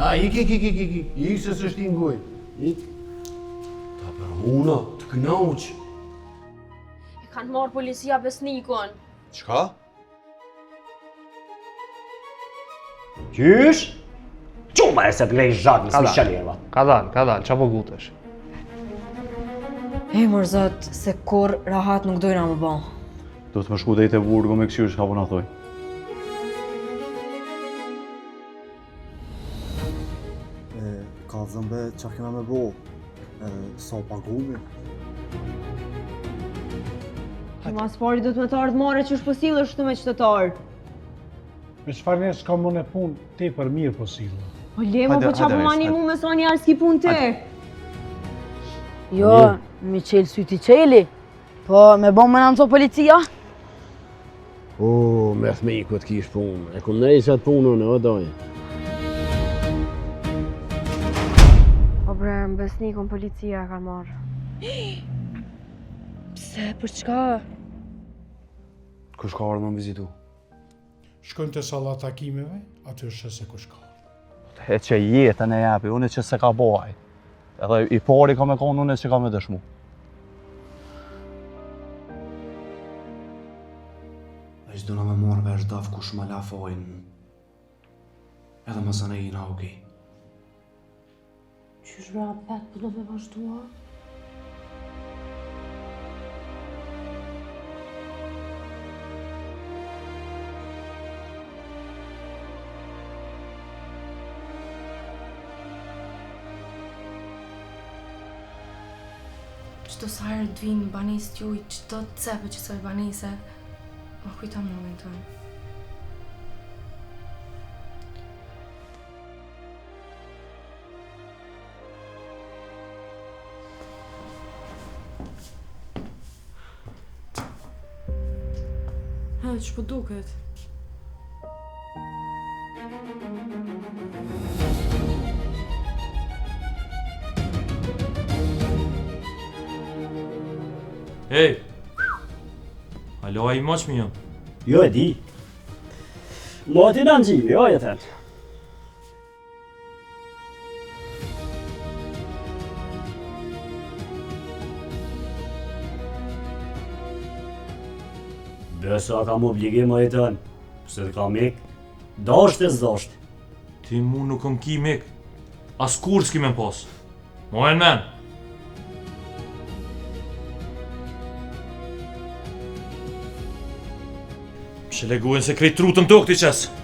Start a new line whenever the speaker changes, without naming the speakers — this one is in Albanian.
Ik se s'është i ngoj. Ik. Ta për huna, të knauq.
E kanë marrë policia besnikun.
Çka?
Qysh? Quma e se të lejsh zhak në smishaleva.
Ka dal, qa po gutesh?
E mërë zot, se kur rahat nuk dojna më bon.
Do të më shku dhejt e Burgo me kësyrë, shka po na thoj.
Ka zëmbe qa kena me bo, sa pagumi.
Mas pari do të me të ardhë mare që është posilë është të me qëtëtarë.
Me çfarë ne s'ka më në punë, te për mirë po sillë.
O lemo, po qa po mani mu me sa njerë s'ki punë te?
Jo, mi qelë syti qeli. Po, me bon me nënco policia?
O, me thmiku të kish punë. E kum nejse atë punën, o doj.
O bre, më besnikun policia ka marrë.
Pse, për çka?
Kush ka ardhë më vizitu?
Shkojmë të salla takimeve, aty është se kush ka.
E që jetën e jepi, unë që se ka bohaj. Edhe i pari ka me konë, unë që ka me dëshmu.
A ishtë do na me marrë vesh daf kush ma la fajnë. Edhe më sëne i na okej.
Qysh rapet, po do me vazhdua?
Çdo sa herë të vinë banisë t'juj, çdo të cepë që soj banise, më kujton momentin. Ha, që po duket?
Hej! Alo, a i moq mi jam?
Jo e di. Moti në në gjimi, jo e thënë. Besa kam obligim o e thënë. Se të kam ik, dasht e zdasht.
Ti mu nuk këm ki mik. As kur s'ki me pas. Mojnë men! Që leguin se krejt trutën të këti qesë.